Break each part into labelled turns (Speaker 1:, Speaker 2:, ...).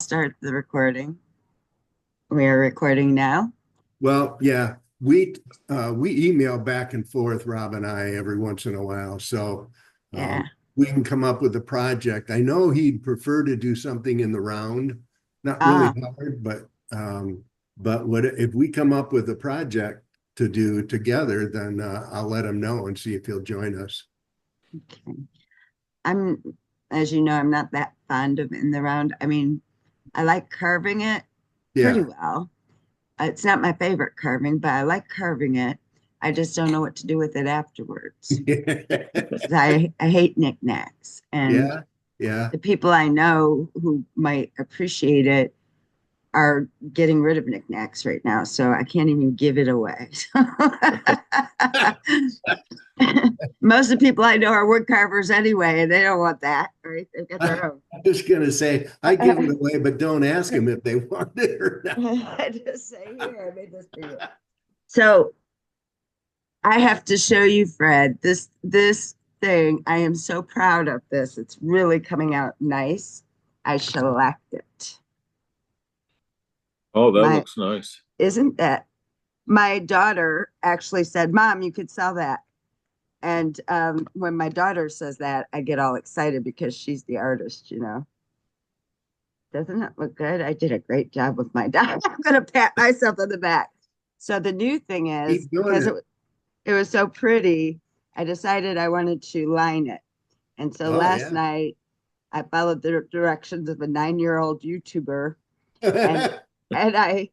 Speaker 1: start the recording. We are recording now.
Speaker 2: Well, yeah, we email back and forth, Rob and I, every once in a while. So
Speaker 1: Yeah.
Speaker 2: we can come up with a project. I know he'd prefer to do something in the round, not really
Speaker 1: Ah,
Speaker 2: hard, but what if we come up with a project to do together, then I'll let him know and see if he'll join us.
Speaker 1: okay. I'm, as you know, I'm not that fond of in the round. I mean, I like carving it pretty
Speaker 2: Yeah.
Speaker 1: well. It's not my favorite carving, but I like carving it. I just don't know what to do with it afterwards because I hate knickknacks. And
Speaker 2: Yeah. Yeah.
Speaker 1: the people I know who might appreciate it are getting rid of knickknacks right now, so I can't even give it away. Most of the people I know are wood carvers anyway, and they don't want that, right? They've got their own.
Speaker 2: I'm just gonna say I give it away, but don't ask them if they want it or not.
Speaker 1: I just say, here, I made this for you. So I have to show you, Fred, this thing. I am so proud of this. It's really coming out nice. I shellacked it.
Speaker 3: Oh, that
Speaker 1: My
Speaker 3: looks nice.
Speaker 1: isn't that my daughter actually said, Mom, you could sell that. And when my daughter says that, I get all excited because she's the artist, you know. Doesn't it look good? I did a great job with my daughter. I'm going to pat myself on the back. So the new thing is,
Speaker 2: Keep doing
Speaker 1: because
Speaker 2: it.
Speaker 1: it was so pretty, I decided I wanted to line it. And so
Speaker 2: Oh
Speaker 1: last
Speaker 2: yeah.
Speaker 1: night, I followed the directions of a 9-year-old YouTuber, and and I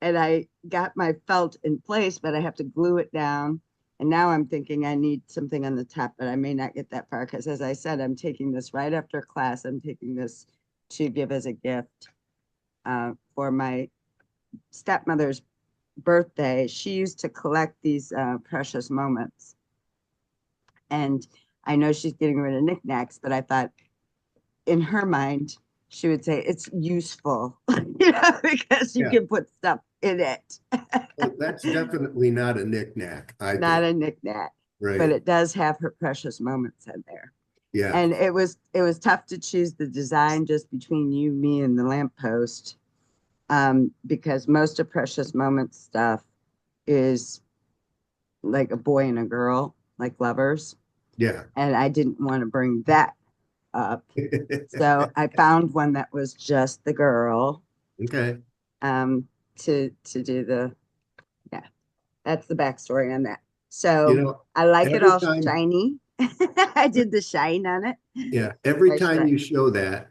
Speaker 1: and I got my felt in place, but I have to glue it down. And now I'm thinking I need something on the top, but I may not get that far because, as I said, I'm taking this right after class. I'm taking this to give as a gift for my stepmother's birthday. She used to collect these precious moments. And I know she's getting rid of knickknacks, but I thought in her mind, she would say it's useful, because you
Speaker 2: Yeah.
Speaker 1: can put stuff in it.
Speaker 2: Well, that's definitely not a knickknack, I
Speaker 1: Not
Speaker 2: think.
Speaker 1: a knickknack, but
Speaker 2: Right.
Speaker 1: it does have her precious moments in there.
Speaker 2: Yeah.
Speaker 1: And it was tough to choose the design just between you, me, and the lamppost, because most of Precious Moments stuff is like a boy and a girl, like lovers,
Speaker 2: Yeah.
Speaker 1: and I didn't want to bring that up. So I found one that was just the girl,
Speaker 2: Okay.
Speaker 1: um, to do the yeah. That's the backstory on that.
Speaker 2: You
Speaker 1: So
Speaker 2: know,
Speaker 1: I like it
Speaker 2: every
Speaker 1: all
Speaker 2: time,
Speaker 1: shiny. I did the shine on it.
Speaker 2: yeah, every
Speaker 1: I
Speaker 2: time
Speaker 1: stri-
Speaker 2: you show that,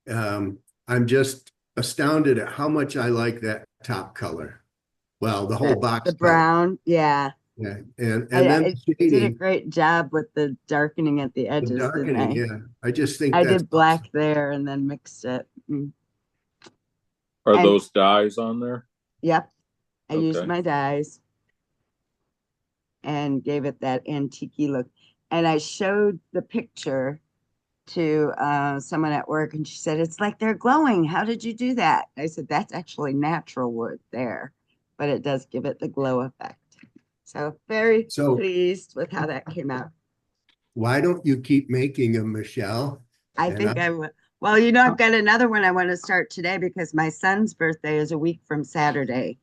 Speaker 2: I'm just astounded at how much I like that top color. Well, the whole
Speaker 1: the
Speaker 2: box color.
Speaker 1: brown, yeah.
Speaker 2: Yeah. And then
Speaker 1: I
Speaker 2: the
Speaker 1: did a
Speaker 2: shading,
Speaker 1: great job with the darkening at the
Speaker 2: the
Speaker 1: edges, didn't
Speaker 2: darkening.
Speaker 1: I?
Speaker 2: Yeah. I just think
Speaker 1: I
Speaker 2: that's
Speaker 1: did black
Speaker 2: awesome.
Speaker 1: there and then mixed it.
Speaker 3: Are
Speaker 1: And
Speaker 3: those dyes on there?
Speaker 1: yep, I used
Speaker 3: Okay.
Speaker 1: my dyes and gave it that antique look. And I showed the picture to someone at work, and she said, "It's like they're glowing. How did you do that?" I said, "That's actually natural wood there, but it does give it the glow effect." So very
Speaker 2: So
Speaker 1: pleased with how that came out.
Speaker 2: why don't you keep making them, Michelle?
Speaker 1: I
Speaker 2: And
Speaker 1: think I will. Well, you know, I've got another one I want to start today because my son's birthday is a week from Saturday,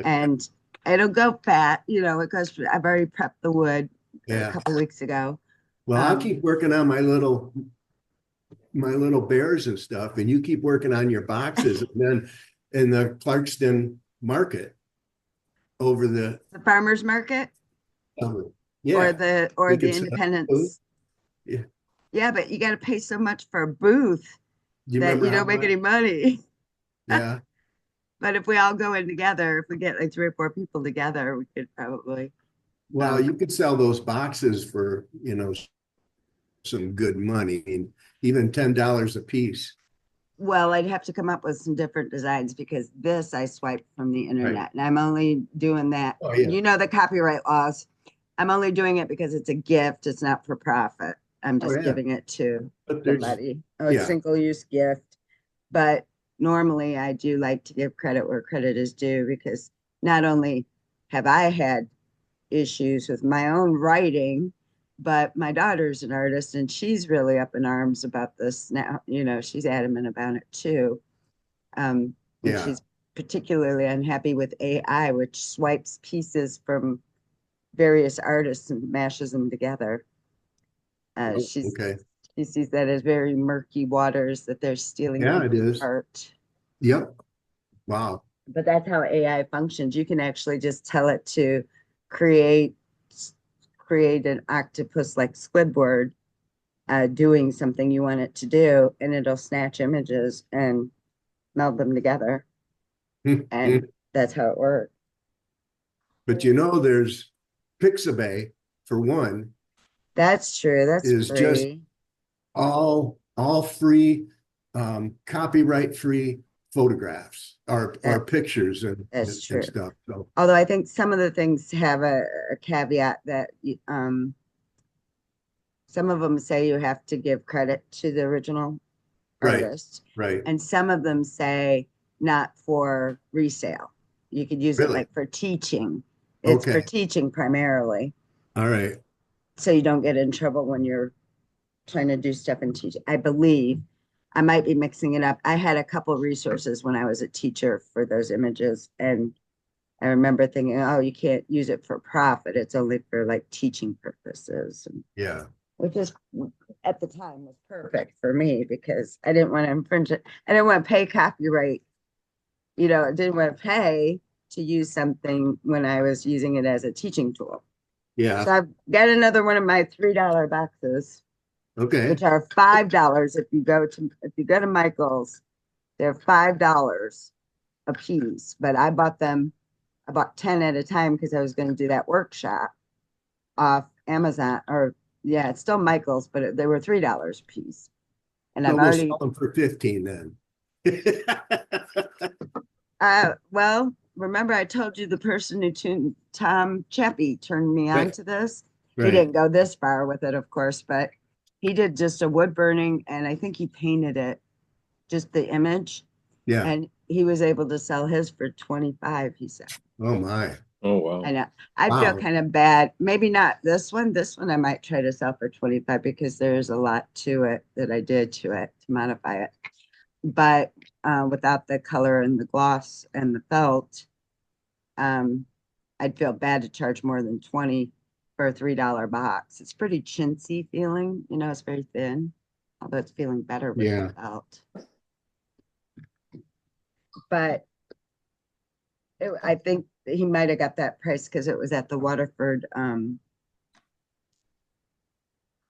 Speaker 1: and it'll go fat. You know, it goes. I've already prepped the wood a
Speaker 2: yeah.
Speaker 1: couple weeks ago.
Speaker 2: Well, I'll
Speaker 1: Um,
Speaker 2: keep working on my little bears and stuff, and you keep working on your boxes, and then in the Clarkston market over the
Speaker 1: the farmers market
Speaker 2: summer.
Speaker 1: or
Speaker 2: Yeah, we
Speaker 1: the
Speaker 2: could set up a booth.
Speaker 1: independence.
Speaker 2: Yeah.
Speaker 1: Yeah, but you got to pay so much for a booth
Speaker 2: Do you
Speaker 1: that
Speaker 2: remember
Speaker 1: you
Speaker 2: how
Speaker 1: don't make
Speaker 2: much?
Speaker 1: any money.
Speaker 2: Yeah.
Speaker 1: But if we all go in together, if we get like 3 or 4 people together, we could probably.
Speaker 2: Well,
Speaker 1: Um,
Speaker 2: you could sell those boxes for, some good money, and even $10 a piece.
Speaker 1: well, I'd have to come up with some different designs because this I swiped from the
Speaker 2: Right.
Speaker 1: internet, and I'm only doing that.
Speaker 2: Oh yeah.
Speaker 1: You know the copyright laws. I'm only doing it because it's a gift. It's not for profit. I'm
Speaker 2: Oh
Speaker 1: just
Speaker 2: yeah.
Speaker 1: giving it to
Speaker 2: But there's
Speaker 1: somebody. Oh, it's
Speaker 2: yeah.
Speaker 1: single use gift. But normally I do like to give credit where credit is due because not only have I had issues with my own writing, but my daughter's an artist and she's really up in arms about this now. You know, she's adamant about it too. And
Speaker 2: Yeah.
Speaker 1: she's particularly unhappy with AI, which swipes pieces from various artists and mashes them together.
Speaker 2: Oh, okay.
Speaker 1: She sees that as very murky waters, that they're stealing
Speaker 2: Yeah, it
Speaker 1: people's
Speaker 2: is.
Speaker 1: art.
Speaker 2: Yep. Wow.
Speaker 1: But that's how AI functions. You can actually just tell it to create create an octopus like Squidward doing something you want it to do, and it'll snatch images and meld them together. And that's how it works.
Speaker 2: But you know, there's Pixabay for one,
Speaker 1: That's true. That's
Speaker 2: is just
Speaker 1: free.
Speaker 2: all free, copyright free photographs or
Speaker 1: That
Speaker 2: pictures and,
Speaker 1: that's
Speaker 2: and
Speaker 1: true.
Speaker 2: stuff. So
Speaker 1: Although I think some of the things have a caveat that some of them say you have to give credit to the original
Speaker 2: right,
Speaker 1: artist,
Speaker 2: right.
Speaker 1: and some of them say not for resale. You could use it
Speaker 2: Really?
Speaker 1: like for teaching. It's for
Speaker 2: Okay.
Speaker 1: teaching primarily,
Speaker 2: All right.
Speaker 1: so you don't get in trouble when you're trying to do stuff and teach. I believe I might be mixing it up. I had a couple of resources when I was a teacher for those images, and I remember thinking, oh, you can't use it for profit. It's only for like teaching purposes,
Speaker 2: Yeah.
Speaker 1: which is at the time was perfect for me because I didn't want to infringe it. I didn't want to pay copyright. I didn't want to pay to use something when I was using it as a teaching tool.
Speaker 2: Yeah.
Speaker 1: So I've got another one of my $3 boxes,
Speaker 2: Okay.
Speaker 1: which are $5 if you go to Michael's. They're $5 a piece, but I bought 10 at a time because I was going to do that workshop off Amazon, or yeah, it's still Michael's, but they were $3 a piece. And
Speaker 2: So
Speaker 1: I've
Speaker 2: we'll sell
Speaker 1: already,
Speaker 2: them for 15 then.
Speaker 1: well, remember I told you the person who tuned Tom Chappie turned me on
Speaker 2: Right.
Speaker 1: to this. He
Speaker 2: Right.
Speaker 1: didn't go this far with it, of course, but he did just a wood burning, and I think he painted it, just the image,
Speaker 2: Yeah.
Speaker 1: and he was able to sell his for 25, he said.
Speaker 2: Oh my.
Speaker 3: Oh, wow.
Speaker 1: I know. I feel
Speaker 2: Wow.
Speaker 1: kind of bad. Maybe not this one. This one I might try to sell for 25 because there's a lot to it that I did to it to modify it. But without the color and the gloss and the felt, um, I'd feel bad to charge more than 20 for a $3 box. It's pretty chintzy feeling, it's very thin, although it's feeling better with the
Speaker 2: Yeah.
Speaker 1: felt. But I think he might have got that price because it was at the Waterford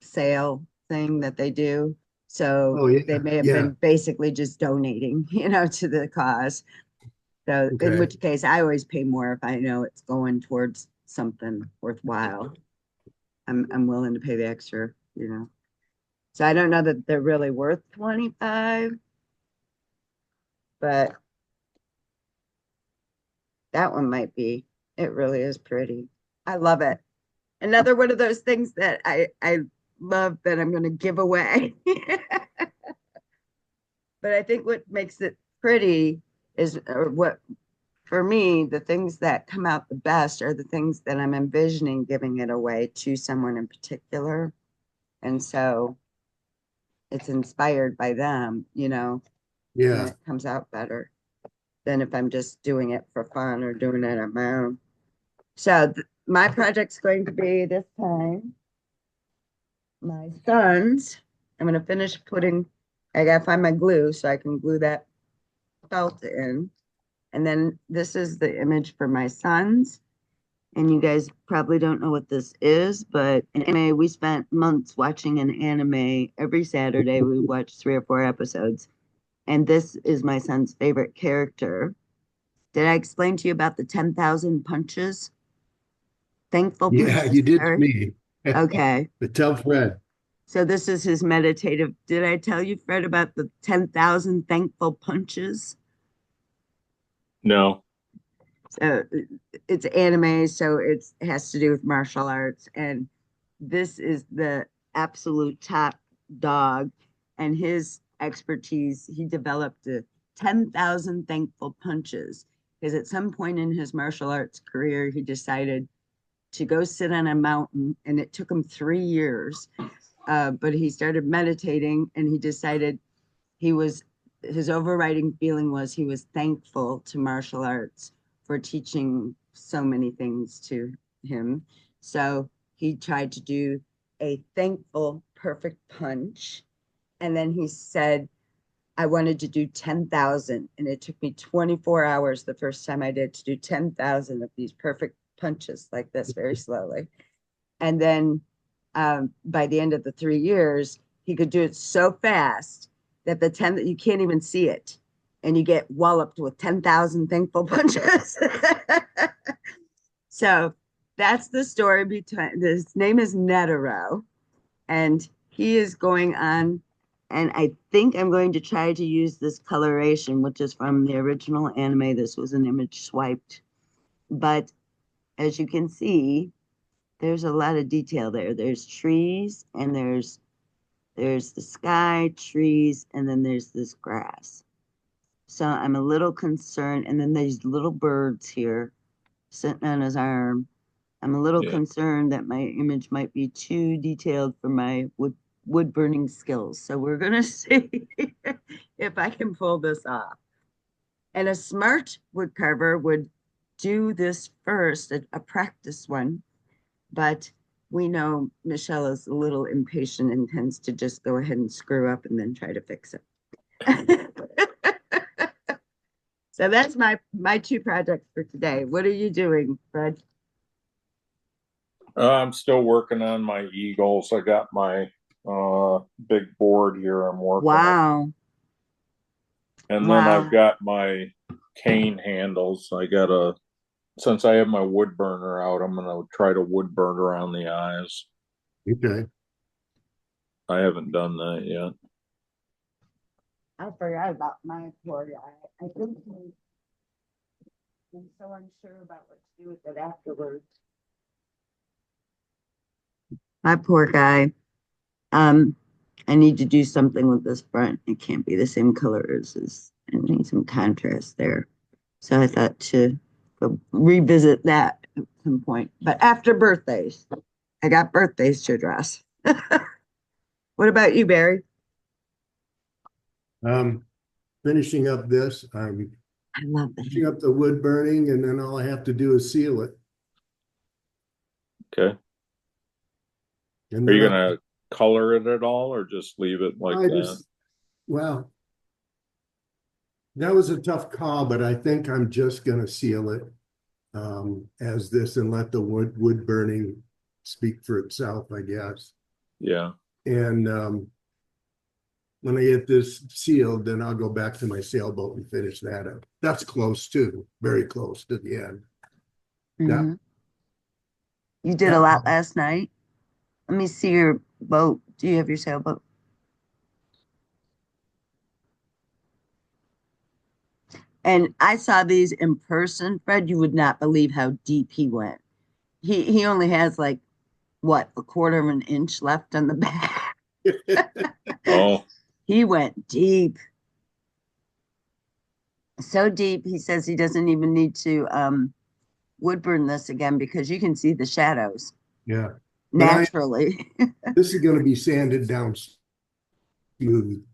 Speaker 1: sale thing that they do. So
Speaker 2: Oh yeah.
Speaker 1: they may have
Speaker 2: Yeah.
Speaker 1: been basically just donating, to the cause. So in
Speaker 2: Okay.
Speaker 1: which case I always pay more if I know it's going towards something worthwhile. I'm willing to pay the extra. So I don't know that they're really worth 25, but that one might be. It really is pretty. I love it. Another one of those things that I love that I'm going to give away. But I think what makes it pretty is, or what for me, the things that come out the best are the things that I'm envisioning giving it away to someone in particular. And so it's inspired by them, and
Speaker 2: Yeah.
Speaker 1: it comes out better than if I'm just doing it for fun or doing it on my own. So my project's going to be this time my son's. I'm going to finish putting, I got to find my glue so I can glue that felt in. And then this is the image for my sons. And you guys probably don't know what this is, but anime, we spent months watching an anime. Every Saturday, we watched 3 or 4 episodes. And this is my son's favorite character. Did I explain to you about the 10,000 punches? Thankful
Speaker 2: Yeah,
Speaker 1: punches,
Speaker 2: you did to
Speaker 1: sorry.
Speaker 2: me.
Speaker 1: Okay.
Speaker 2: But tell Fred.
Speaker 1: So this is his meditative. Did I tell you, Fred, about the 10,000 thankful punches?
Speaker 3: No.
Speaker 1: So it's anime, so it has to do with martial arts. And this is the absolute top dog. And his expertise, he developed 10,000 thankful punches. Because at some point in his martial arts career, he decided to go sit on a mountain, and it took him 3 years. But he started meditating, and he decided he was his overriding feeling was he was thankful to martial arts for teaching so many things to him. So he tried to do a thankful perfect punch. And then he said, I wanted to do 10,000. And it took me 24 hours the first time I did to do 10,000 of these perfect punches like this very slowly. And then by the end of the 3 years, he could do it so fast that the 10 that you can't even see it. And you get walloped with 10,000 thankful punches. So that's the story between his name is Netero, and he is going on. And I think I'm going to try to use this coloration, which is from the original anime. This was an image swiped. But as you can see, there's a lot of detail there. There's trees and there's the sky, trees, and then there's this grass. So I'm a little concerned. And then there's little birds here sitting on his arm. I'm a little concerned that my image might be too detailed for my wood burning skills. So we're gonna see if I can pull this off. And a smart wood carver would do this first, a practice one, but we know Michelle is a little impatient and tends to just go ahead and screw up and then try to fix it. So that's my two projects for today. What are you doing, Fred?
Speaker 3: I'm still working on my eagles. I got my big board here I'm working on.
Speaker 1: Wow.
Speaker 3: And then
Speaker 1: Wow.
Speaker 3: I've got my cane handles. Since I have my wood burner out, I'm gonna try to wood burn around the eyes.
Speaker 2: Okay.
Speaker 3: I haven't done that yet.
Speaker 1: I forgot about my poor guy. I think I'm so unsure about what to do with it afterwards. My poor guy. I need to do something with this front. It can't be the same color as this. I need some contrast there. So I thought to revisit that at some point. But after birthdays, I got birthdays to address. What about you, Barry?
Speaker 2: Finishing up this,
Speaker 1: I love
Speaker 2: finishing
Speaker 1: that.
Speaker 2: up the wood burning, and then all I have to do is seal it.
Speaker 3: Okay.
Speaker 2: And
Speaker 3: Are
Speaker 2: then
Speaker 3: you gonna color it at all or just leave it like that?
Speaker 2: Well, that was a tough call, but I think I'm just gonna seal it as this and let the wood burning speak for itself, I guess.
Speaker 3: Yeah.
Speaker 2: And when I get this sealed, then I'll go back to my sailboat and finish that up. That's close too, very close to the end.
Speaker 1: Mhm. You did a lot last night. Let me see your boat. Do you have your sailboat? And I saw these in person, Fred. You would not believe how deep he went. He only has like what, a quarter of an inch left on the back.
Speaker 3: Oh,
Speaker 1: He went deep. So deep, he says he doesn't even need to wood burn this again because you can see the shadows
Speaker 2: Yeah.
Speaker 1: naturally.
Speaker 2: This is going to be sanded down smooth.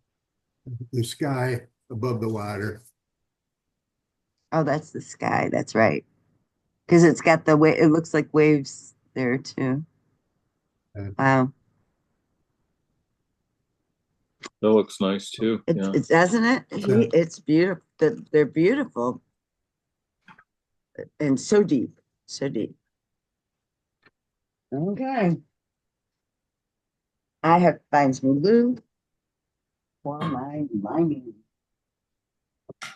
Speaker 2: The sky above the water.
Speaker 1: Oh, that's the sky. That's right. Because it's got the way, it looks like waves there too. Wow.
Speaker 3: that looks nice too. Yeah.
Speaker 1: It's doesn't it?
Speaker 2: Yeah.
Speaker 1: It's beautiful. They're beautiful and so deep, so deep. Okay. I have to find some glue for my lining. I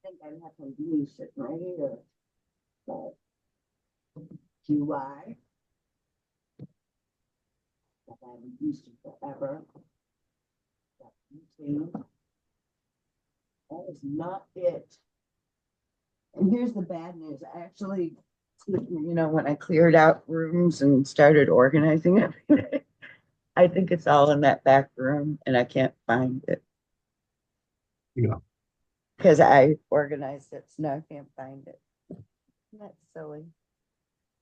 Speaker 1: think I have some glue sitting right here. But QI. That I haven't used it forever. That is not it. And here's the bad news. I actually, when I cleared out rooms and started organizing everything, I think it's all in that back room and I can't find it.
Speaker 2: Yeah.
Speaker 1: Because I organized it, so now I can't find it. That's silly.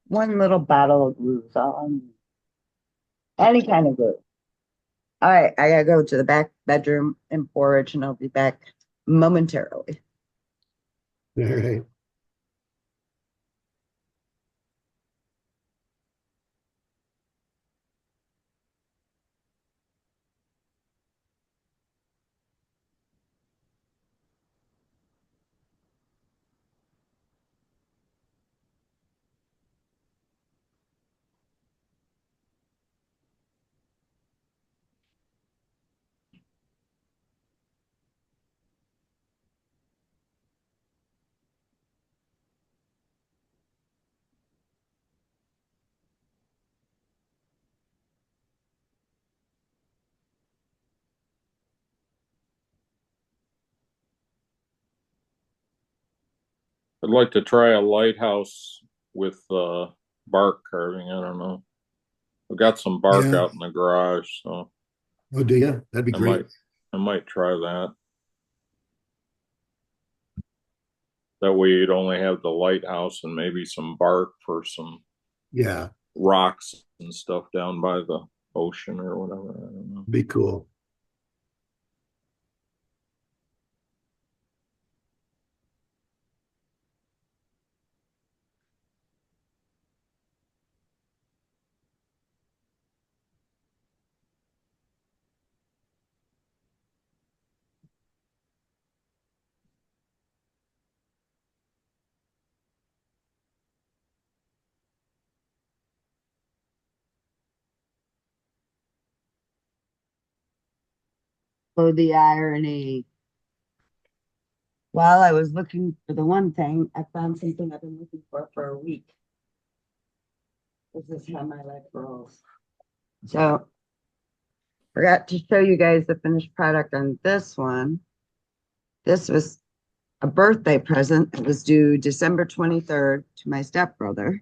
Speaker 1: One little bottle of glue is all I need. Any kind of glue. All right, I gotta go to the back bedroom and forage, and I'll be back momentarily.
Speaker 2: All right.
Speaker 3: I'd like to try a lighthouse with bark carving. I don't know. I've got some bark
Speaker 2: Yeah.
Speaker 3: out in the garage, so
Speaker 2: Oh, do you? That'd be
Speaker 3: I
Speaker 2: great.
Speaker 3: might I might try that. That way you'd only have the lighthouse and maybe some bark for some
Speaker 2: Yeah,
Speaker 3: rocks and stuff down by the ocean or whatever. I don't know.
Speaker 2: be cool.
Speaker 1: Oh, the irony. While I was looking for the one thing, I found something I've been looking for a week. This is how my life rolls. So, forgot to show you guys the finished product on this one. This was a birthday present. It was due December 23rd to my stepbrother,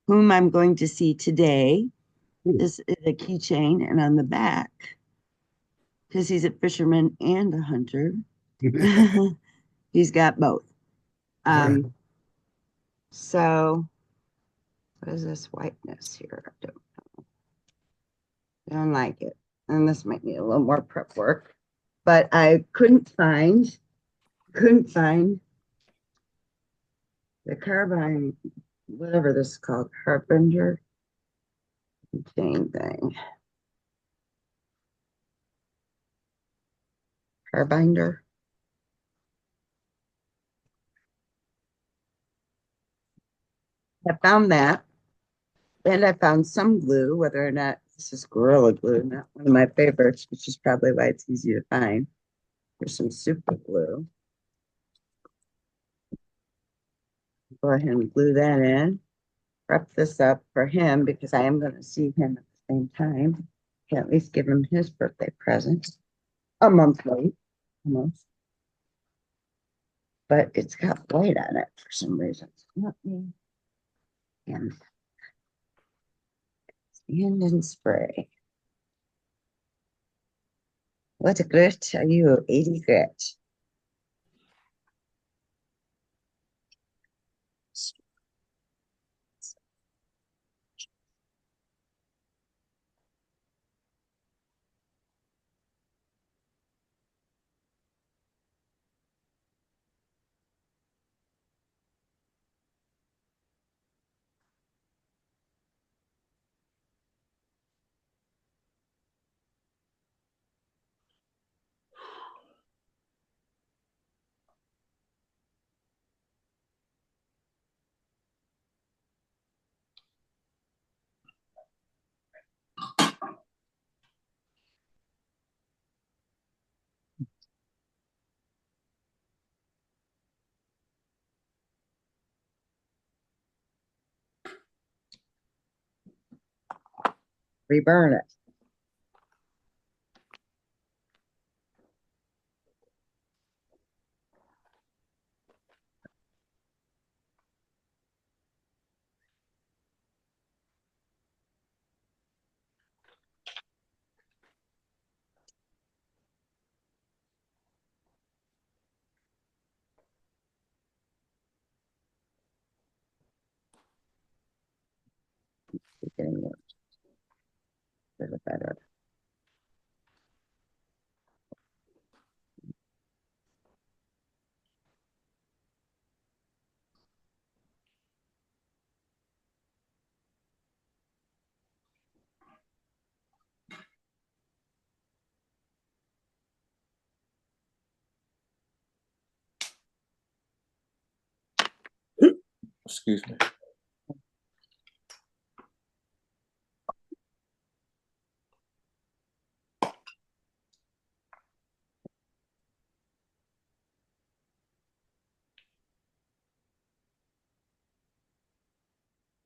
Speaker 1: whom I'm going to see today. This is a keychain, and on the back, because he's a fisherman and a hunter, he's got both.
Speaker 2: All right.
Speaker 1: So what is this whiteness here? I don't like it. And this might need a little more prep work. But I couldn't find the carbine, whatever this is called, carpenter chain thing. Carbinder. I found that. And I found some glue, whether or not this is Gorilla Glue, not one of my favorites, which is probably why it's easy to find. There's some super glue. Go ahead and glue that in. Prep this up for him because I am going to see him at the same time. Can at least give him his birthday present. A month late, almost. But it's got white on it for some reason. Let me and stand and spray. What a grit are you, 80 grit. Reburn it. little better.
Speaker 3: Excuse me.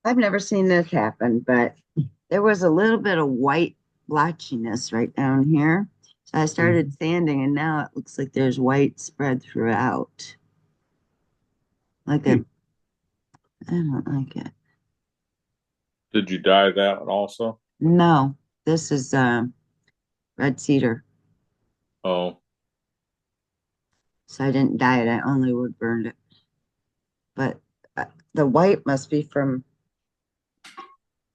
Speaker 1: I've never seen this happen, but there was a little bit of white blotchiness right down here. So I started sanding, and now it looks like there's white spread throughout. Like a, I don't like it.
Speaker 3: Did you dye that one also?
Speaker 1: No, this is red cedar.
Speaker 3: Oh,
Speaker 1: So I didn't dye it. I only wood burned it. But the white must be from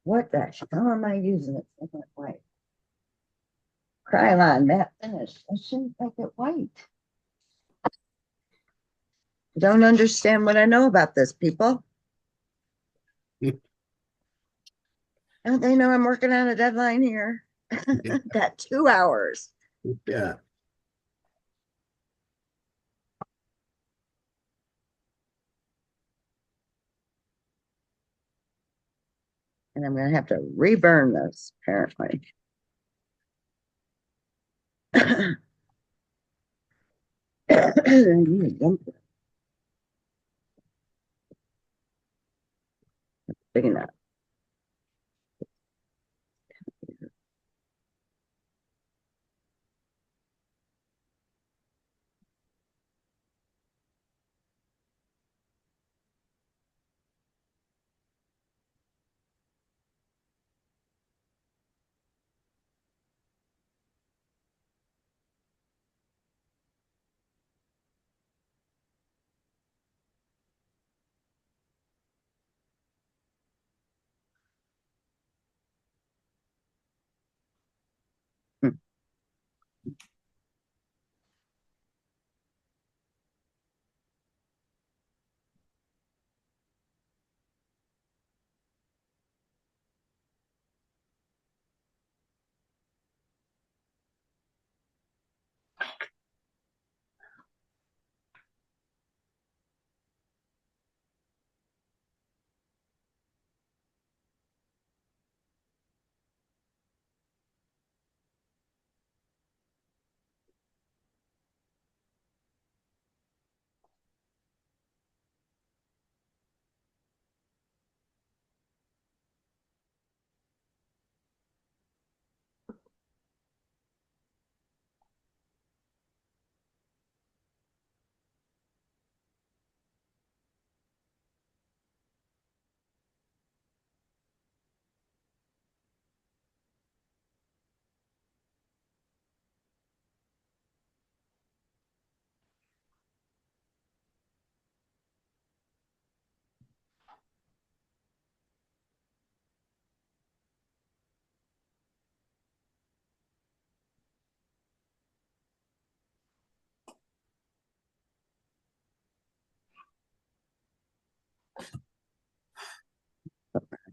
Speaker 1: what the hell am I using? It's different white. Krylon matte finish. I shouldn't make it white. I don't understand what I know about this, people. Don't they know I'm working on a deadline here? Got 2 hours.
Speaker 2: Yeah.
Speaker 1: And I'm going to have to reburn this, apparently. Big enough.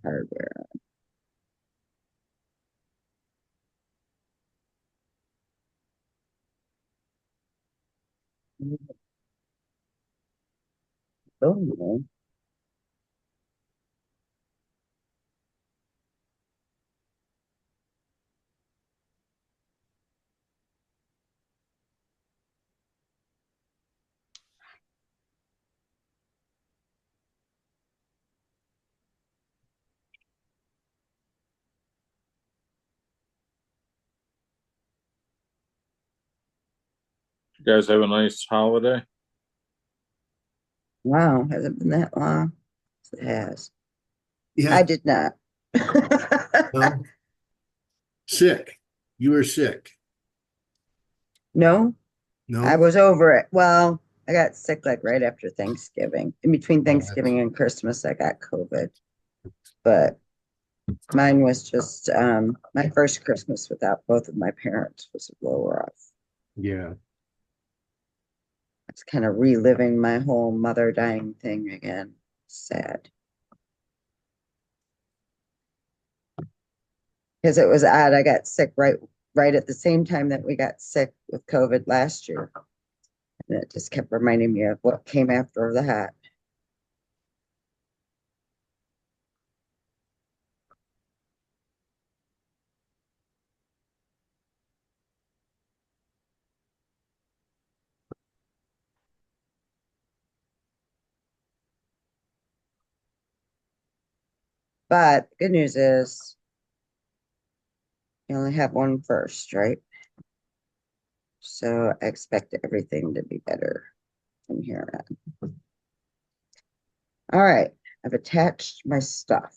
Speaker 1: Hardware. Oh,
Speaker 3: you guys have a nice holiday?
Speaker 1: wow, hasn't been that long. It has.
Speaker 2: Yeah.
Speaker 1: I did not.
Speaker 2: No. Sick. You were sick.
Speaker 1: No, I
Speaker 2: No.
Speaker 1: was over it. Well, I got sick like right after Thanksgiving. In between
Speaker 2: Oh, that's-
Speaker 1: Thanksgiving and Christmas, I got COVID. But Mine was just my first Christmas without both of my parents was a little rough.
Speaker 2: Yeah.
Speaker 1: It's kind of reliving my whole mother dying thing again. Sad. Because it was odd. I got sick right at the same time that we got sick with COVID last year. And it just kept reminding me of what came after that. But the good news is you only have one first, right? So I expect everything to be better from here on. All right, I've attached my stuff.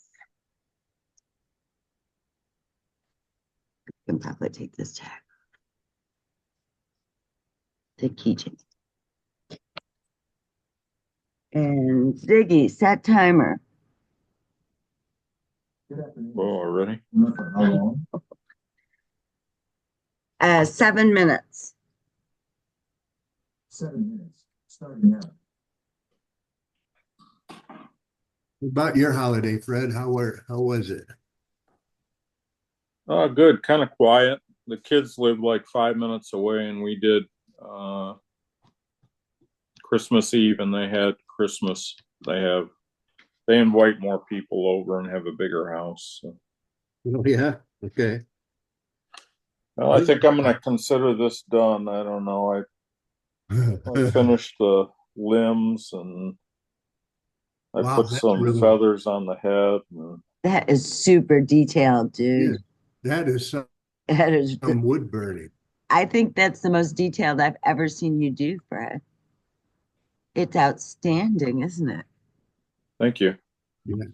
Speaker 1: I can probably take this tag. The keychain. And Ziggy, set timer.
Speaker 3: Oh, already?
Speaker 1: 7 minutes.
Speaker 4: 7 minutes, starting now.
Speaker 2: What about your holiday, Fred? How was it?
Speaker 3: Oh, good. Kind of quiet. The kids live like 5 minutes away, and we did Christmas Eve, and they had Christmas. They invite more people over and have a bigger house. So.
Speaker 2: Oh, yeah. Okay.
Speaker 3: Well, I think I'm going to consider this done. I don't know. I finished the limbs and I
Speaker 2: Wow,
Speaker 3: put
Speaker 2: that's
Speaker 3: some
Speaker 2: really
Speaker 3: feathers on the head. And
Speaker 1: That is super detailed, dude.
Speaker 2: yeah, that is some
Speaker 1: That is,
Speaker 2: wood burning.
Speaker 1: I think that's the most detailed I've ever seen you do, Fred. It's outstanding, isn't it?
Speaker 3: thank you.
Speaker 2: Yeah.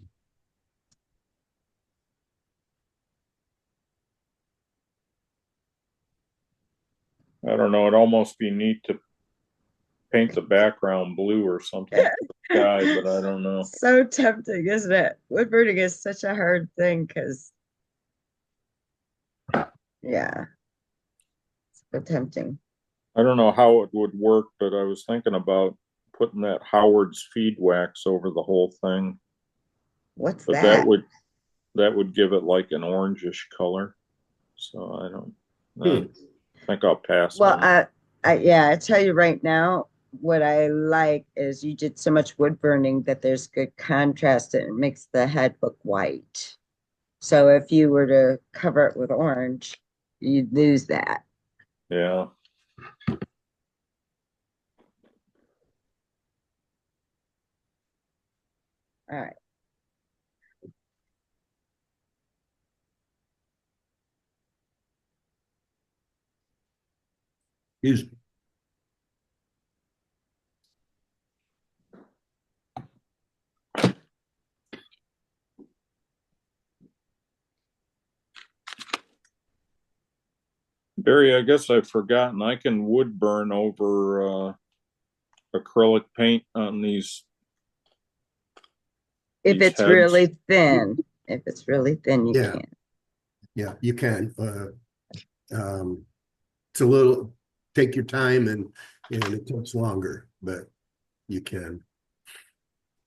Speaker 3: I don't know. It'd almost be neat to paint the background blue or something for the sky, but I don't know.
Speaker 1: So tempting, isn't it? Woodburning is such a hard thing because, yeah, it's so tempting.
Speaker 3: I don't know how it would work, but I was thinking about putting that Howard's feed wax over the whole thing.
Speaker 1: What's
Speaker 3: But
Speaker 1: that?
Speaker 3: that would give it like an orangish color. So I don't
Speaker 2: Hmm.
Speaker 3: I think I'll pass
Speaker 1: Well,
Speaker 3: on it.
Speaker 1: yeah, I tell you right now, what I like is you did so much wood burning that there's good contrast and it makes the head look white. So if you were to cover it with orange, you'd lose that.
Speaker 3: Yeah.
Speaker 1: All right.
Speaker 2: Is
Speaker 3: Barry, I guess I've forgotten. I can wood burn over acrylic paint on
Speaker 1: If
Speaker 3: these
Speaker 1: it's
Speaker 3: heads.
Speaker 1: really thin, if it's really thin, you
Speaker 2: Yeah.
Speaker 1: can.
Speaker 2: Yeah, you can. It's a little take your time and it takes longer, but you can.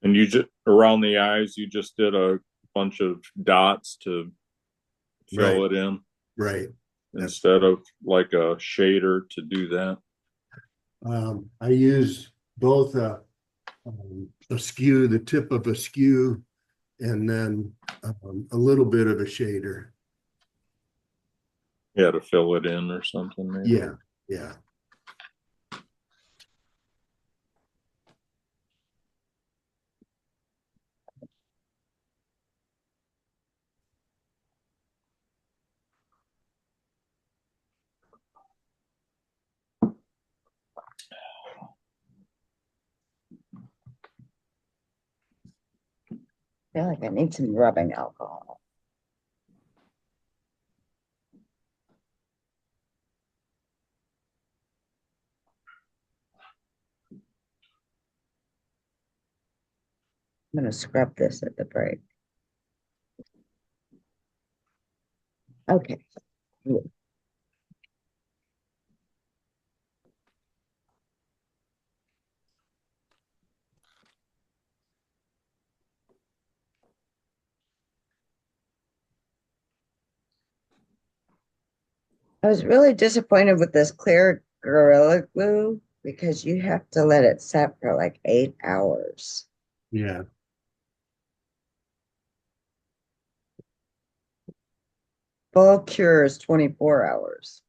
Speaker 3: And you just around the eyes, you just did a bunch of dots to fill
Speaker 2: Right,
Speaker 3: it in
Speaker 2: right.
Speaker 3: instead of like a shader to do that.
Speaker 2: I use both a skew, the tip of a skew, and then a little bit of a shader.
Speaker 3: Yeah, to fill it in or something. Maybe.
Speaker 2: Yeah, yeah.
Speaker 1: I feel like I need some rubbing alcohol. I'm gonna scrub this at the break. Okay. I was really disappointed with this clear Gorilla Glue because you have to let it set for like 8 hours.
Speaker 2: Yeah.
Speaker 1: Full cure is 24 hours.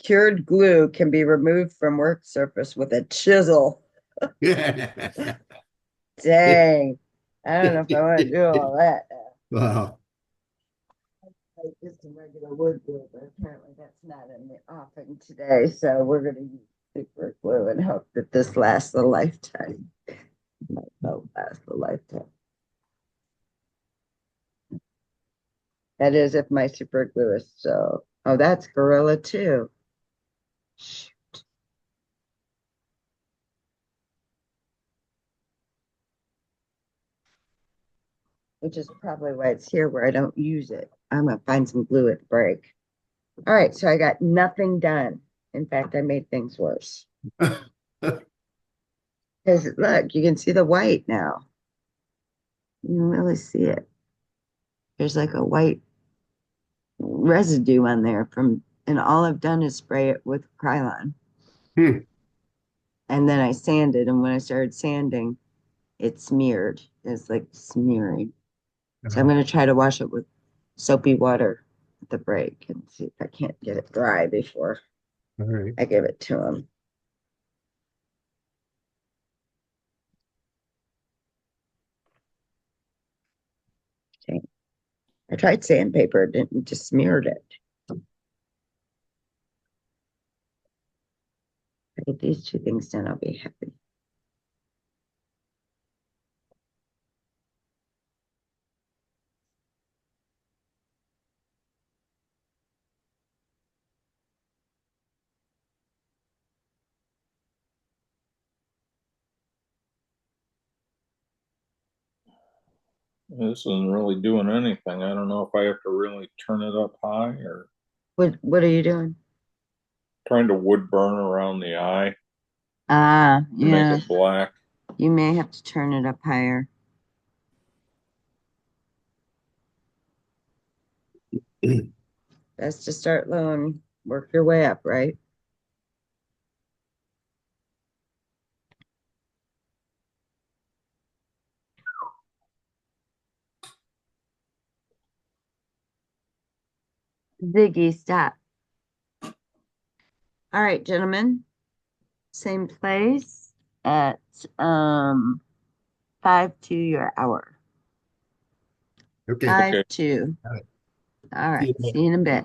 Speaker 1: Cured glue can be removed from work surface with a chisel. Dang. I don't know if I want to do all that.
Speaker 2: Wow.
Speaker 1: Like just a regular wood glue, but apparently that's not in the offing today. So we're going to use super glue and hope that this lasts a lifetime. Might not last a lifetime. That is if my super glue is so. Oh, that's Gorilla too. Shoot. Which is probably why it's here where I don't use it. I'm gonna find some glue at the break. All right, so I got nothing done. In fact, I made things worse. Because look, you can see the white now. You can really see it. There's like a white residue on there from, and all I've done is spray it with Krylon.
Speaker 2: Hmm.
Speaker 1: And then I sanded, and when I started sanding, it smeared. It's like smearing. So I'm gonna try to wash it with soapy water at the break and see if I can't get it dry before
Speaker 2: All right.
Speaker 1: I give it to him. Okay. I tried sandpaper, it didn't just smeared it. If I get these two things done, I'll be happy.
Speaker 3: This isn't really doing anything. I don't know if I have to really turn it up high or
Speaker 1: What are you doing?
Speaker 3: trying to wood burn around the eye
Speaker 1: Ah,
Speaker 3: to make
Speaker 1: yeah.
Speaker 3: it black.
Speaker 1: You may have to turn it up higher. Best to start low and work your way up, right? Ziggy, stop. All right, gentlemen. Same place at 5 to your hour.
Speaker 2: Okay.
Speaker 1: 5
Speaker 3: Okay.
Speaker 1: 2.
Speaker 2: All right.
Speaker 1: All right.
Speaker 2: See you.
Speaker 1: See you in a bit.